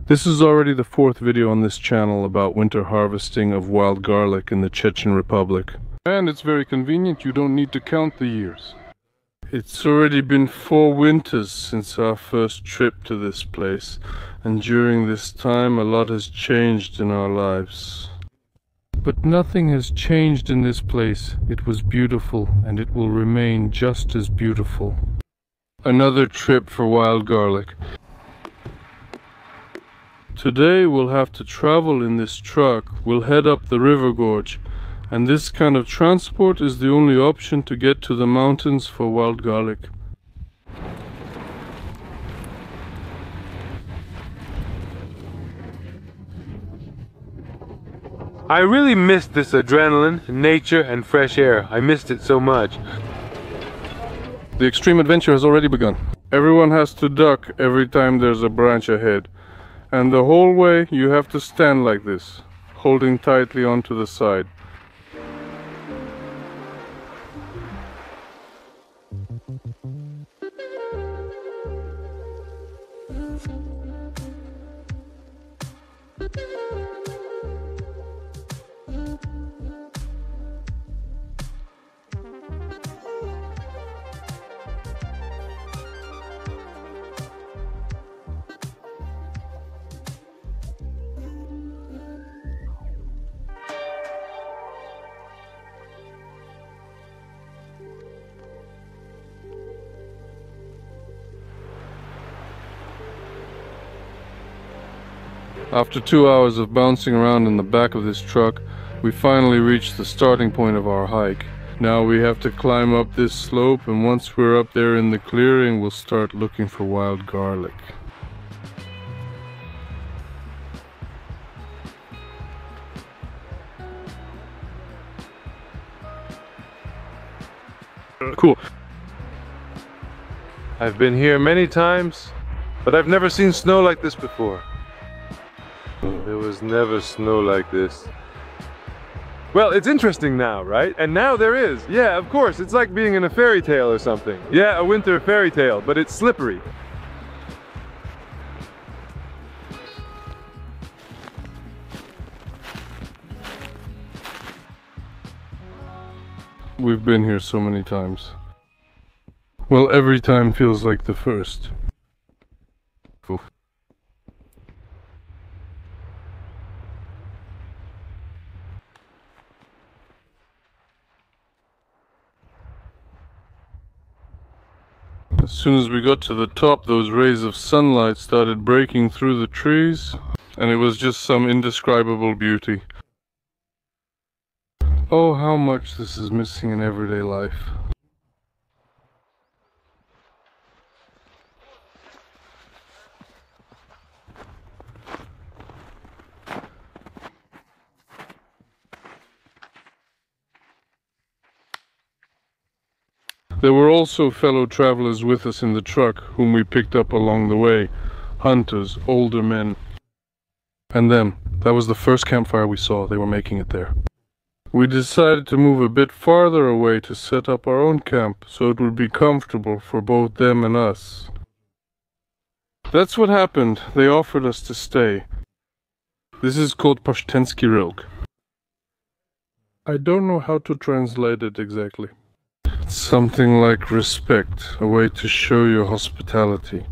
This is already the fourth video on this channel about winter harvesting of wild garlic in the Chechen Republic. And it's very convenient, you don't need to count the years. It's already been 4 winters since our first trip to this place, and during this time a lot has changed in our lives. But nothing has changed in this place. It was beautiful, and it will remain just as beautiful. Another trip for wild garlic. Today we'll have to travel in this truck. We'll head up the river gorge, and this kind of transport is the only option to get to the mountains for wild garlic. I really missed this adrenaline, nature, and fresh air. I missed it so much. The extreme adventure has already begun. Everyone has to duck every time there's a branch ahead. And the whole way you have to stand like this, holding tightly onto the side. After 2 hours of bouncing around in the back of this truck, we finally reached the starting point of our hike. Now we have to climb up this slope, and once we're up there in the clearing, we'll start looking for wild garlic. Cool. I've been here many times, but I've never seen snow like this before. There was never snow like this. Well, it's interesting now, right? And now there is. Yeah, of course, it's like being in a fairy tale or something. Yeah, a winter fairy tale, but it's slippery. We've been here so many times. Well, every time feels like the first. Cool. As soon as we got to the top, those rays of sunlight started breaking through the trees, and it was just some indescribable beauty. Oh, how much this is missing in everyday life. There were also fellow travelers with us in the truck, whom we picked up along the way. Hunters, older men. And them. That was the first campfire we saw. They were making it there. We decided to move a bit farther away to set up our own camp, so it would be comfortable for both them and us. That's what happened. They offered us to stay. This is called Pashtenski Rilk. I don't know how to translate it exactly. Something like respect, a way to show your hospitality.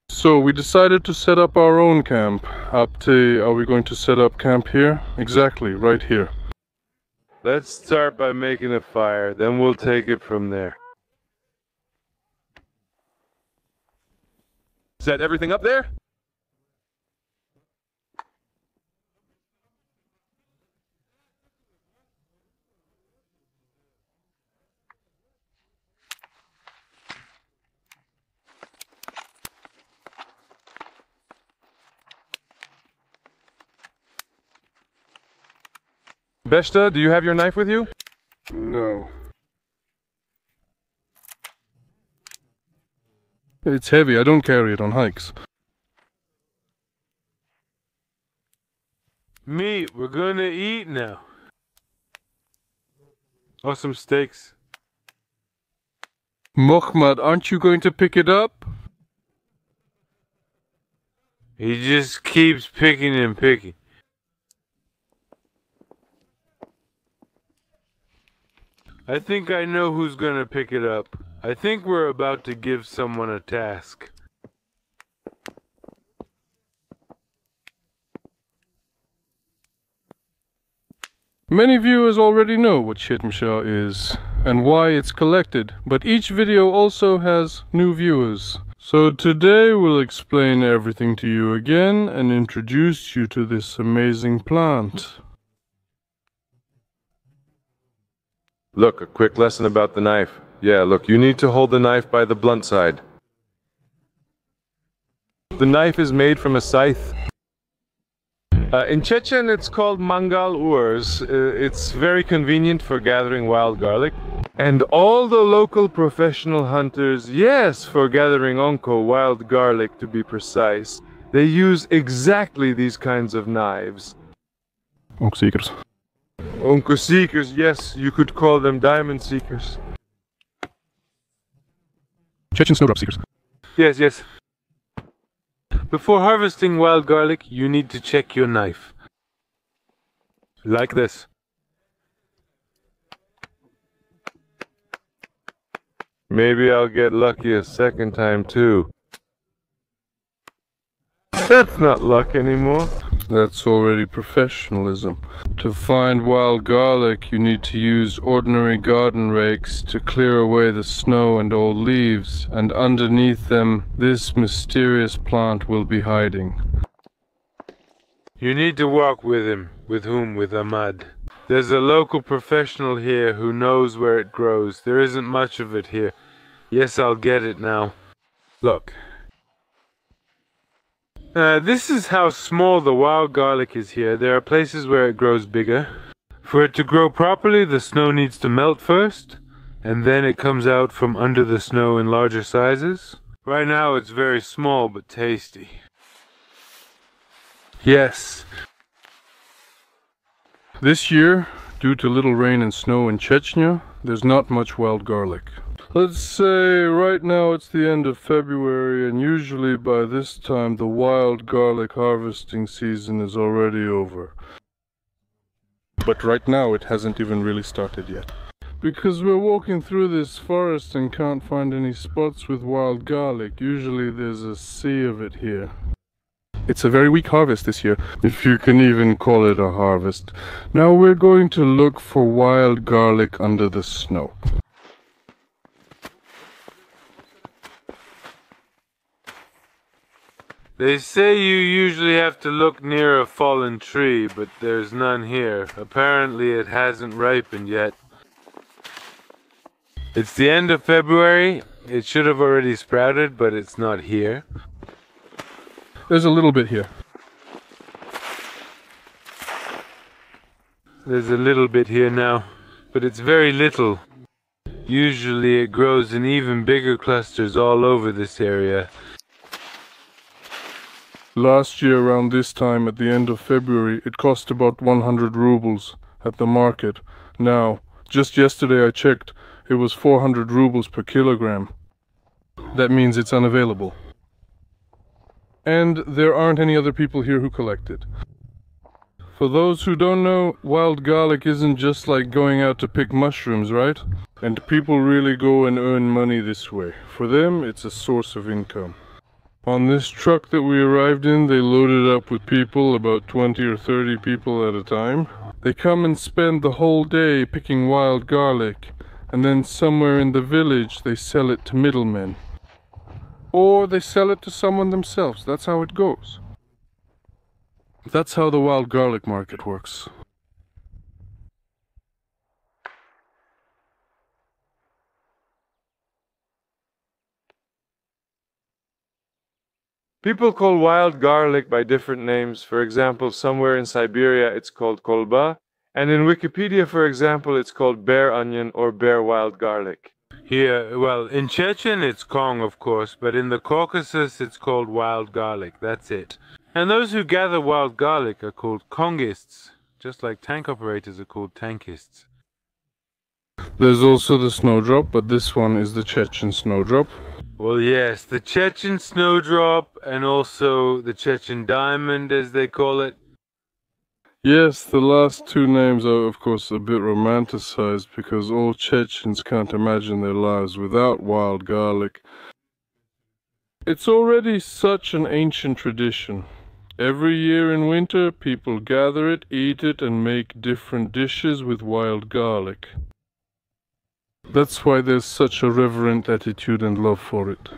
So we decided to set up our own camp. Are we going to set up camp here? Exactly, right here. Let's start by making a fire, then we'll take it from there. Set everything up there? Beshta, do you have your knife with you? No. It's heavy, I don't carry it on hikes. Meat, we're gonna eat now. Oh, some steaks. Mohammed, aren't you going to pick it up? He just keeps picking and picking. I think I know who's gonna pick it up. I think we're about to give someone a task. Many viewers already know what Chechnya is and why it's collected, but each video also has new viewers. So today we'll explain everything to you again and introduce you to this amazing plant. Look, a quick lesson about the knife. Yeah, look, you need to hold the knife by the blunt side. The knife is made from a scythe. In Chechen it's called mangal urs. It's very convenient for gathering wild garlic. And all the local professional hunters, yes, for gathering onco, wild garlic to be precise, they use exactly these kinds of knives. Onkseekers. Onco seekers, yes, you could call them diamond seekers. Chechen snowdrop seekers. Yes, yes. Before harvesting wild garlic, you need to check your knife. Like this. Maybe I'll get lucky a second time too. That's not luck anymore. That's already professionalism. To find wild garlic, you need to use ordinary garden rakes to clear away the snow and old leaves, and underneath them, this mysterious plant will be hiding. You need to walk with him. With whom? With Ahmad. There's a local professional here who knows where it grows. There isn't much of it here. Yes, I'll get it now. Look. This is how small the wild garlic is here. There are places where it grows bigger. For it to grow properly, the snow needs to melt first, and then it comes out from under the snow in larger sizes. Right now it's very small but tasty. Yes. This year, due to little rain and snow in Chechnya, there's not much wild garlic. Let's say right now it's the end of February, and usually by this time the wild garlic harvesting season is already over. But right now it hasn't even really started yet. Because we're walking through this forest and can't find any spots with wild garlic. Usually there's a sea of it here. It's a very weak harvest this year, if you can even call it a harvest. Now we're going to look for wild garlic under the snow. They say you usually have to look near a fallen tree, but there's none here. Apparently it hasn't ripened yet. It's the end of February. It should have already sprouted, but it's not here. There's a little bit here. There's a little bit here now, but it's very little. Usually it grows in even bigger clusters all over this area. Last year around this time, at the end of February, it cost about 100 rubles at the market. Now, just yesterday I checked, it was 400 rubles per kilogram. That means it's unavailable. And there aren't any other people here who collect it. For those who don't know, wild garlic isn't just like going out to pick mushrooms, right? And people really go and earn money this way. For them, it's a source of income. On this truck that we arrived in, they loaded up with people, about 20 or 30 people at a time. They come and spend the whole day picking wild garlic, and then somewhere in the village they sell it to middlemen. Or they sell it to someone themselves. That's how it goes. That's how the wild garlic market works. People call wild garlic by different names. For example, somewhere in Siberia it's called kolba, and in Wikipedia, for example, it's called bear onion or bear wild garlic. Here, well, in Chechen it's Kong, of course, but in the Caucasus it's called wild garlic. That's it. And those who gather wild garlic are called Kongists, just like tank operators are called tankists. There's also the snowdrop, but this one is the Chechen snowdrop. Well, yes, the Chechen snowdrop and also the Chechen diamond, as they call it. Yes, the last two names are, of course, a bit romanticized because all Chechens can't imagine their lives without wild garlic. It's already such an ancient tradition. Every year in winter, people gather it, eat it, and make different dishes with wild garlic. That's why there's such a reverent attitude and love for it.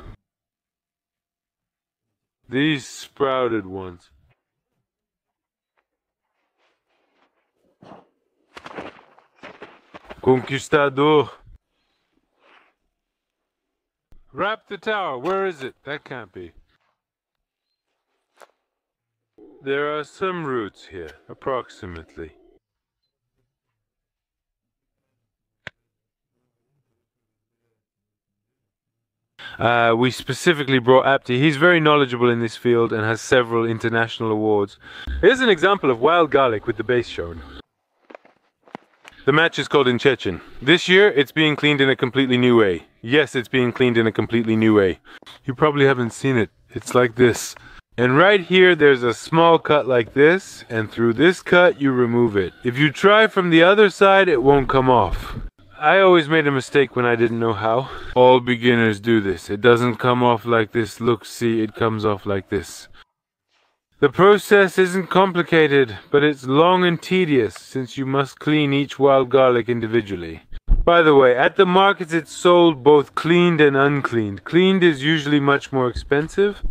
These sprouted ones. Conquistador. Wrap the tower. Where is it? That can't be. There are some roots here, approximately. We specifically brought Apti. He's very knowledgeable in this field and has several international awards. Here's an example of wild garlic with the base shown. The match is called in Chechen. This year, it's being cleaned in a completely new way. Yes, it's being cleaned in a completely new way. You probably haven't seen it. It's like this. And right here, there's a small cut like this, and through this cut, you remove it. If you try from the other side, it won't come off. I always made a mistake when I didn't know how. All beginners do this. It doesn't come off like this. Look, see, it comes off like this. The process isn't complicated, but it's long and tedious since you must clean each wild garlic individually. By the way, at the markets it's sold both cleaned and uncleaned. Cleaned is usually much more expensive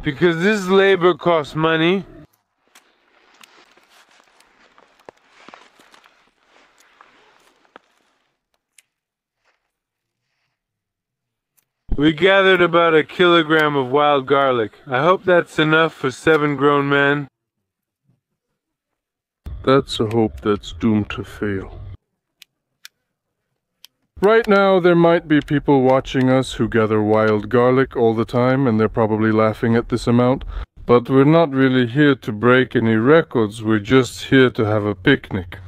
because this labor costs money. We gathered about 1 kilogram of wild garlic. I hope that's enough for 7 grown men. That's a hope that's doomed to fail. Right now, there might be people watching us who gather wild garlic all the time, and they're probably laughing at this amount. But we're not really here to break any records, we're just here to have a picnic.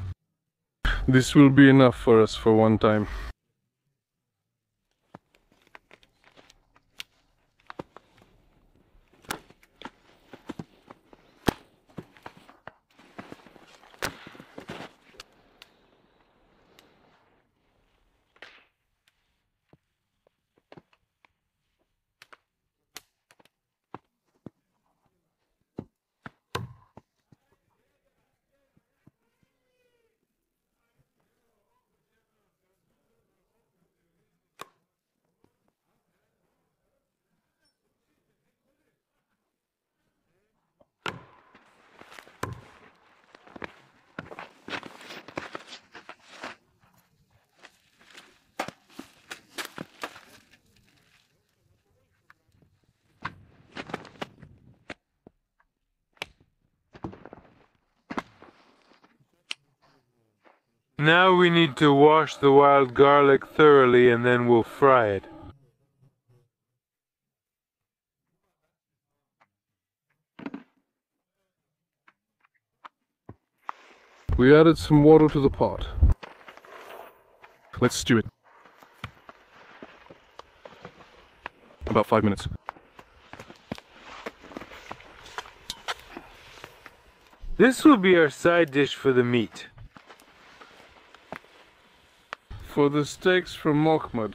This will be enough for us for one time. Now we need to wash the wild garlic thoroughly and then we'll fry it. We added some water to the pot. Let's stew it. About 5 minutes. This will be our side dish for the meat. For the steaks from Mohammed.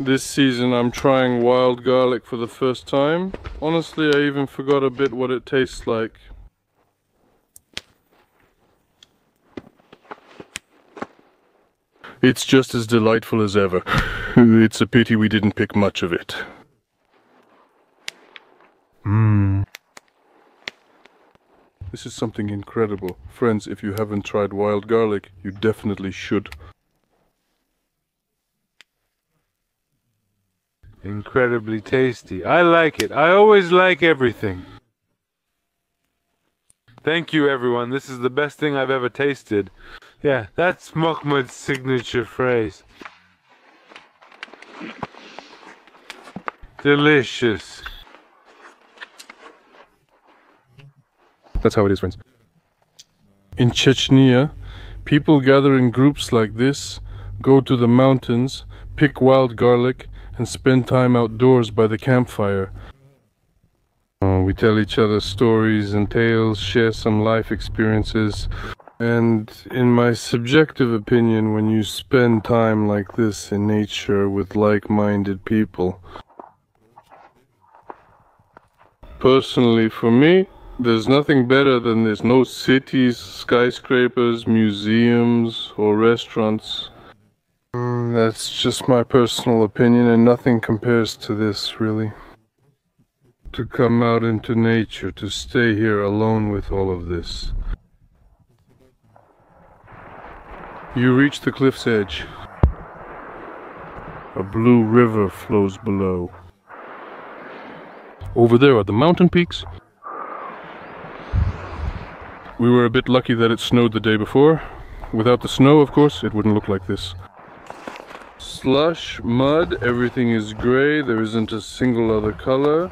This season I'm trying wild garlic for the first time. Honestly, I even forgot a bit what it tastes like. It's just as delightful as ever. It's a pity we didn't pick much of it. This is something incredible. Friends, if you haven't tried wild garlic, you definitely should. Incredibly tasty. I like it. I always like everything. Thank you, everyone. This is the best thing I've ever tasted. Yeah, that's Mahmoud's signature phrase. Delicious. That's how it is, friends. In Chechnya, people gather in groups like this, go to the mountains, pick wild garlic, and spend time outdoors by the campfire. We tell each other stories and tales, share some life experiences. And in my subjective opinion, when you spend time like this in nature with like-minded people, personally for me, there's nothing better than there's no cities, skyscrapers, museums, or restaurants. That's just my personal opinion, and nothing compares to this, really. To come out into nature, to stay here alone with all of this. You reach the cliff's edge. A blue river flows below. Over there are the mountain peaks. We were a bit lucky that it snowed the day before. Without the snow, of course, it wouldn't look like this. Slush, mud, everything is gray, there isn't a single other color.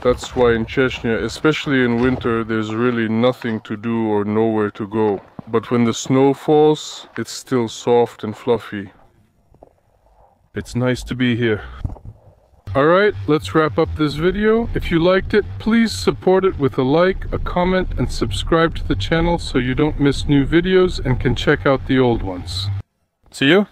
That's why in Chechnya, especially in winter, there's really nothing to do or nowhere to go. But when the snow falls, it's still soft and fluffy. It's nice to be here. Alright, let's wrap up this video. If you liked it, please support it with a like, a comment, and subscribe to the channel so you don't miss new videos and can check out the old ones. See you!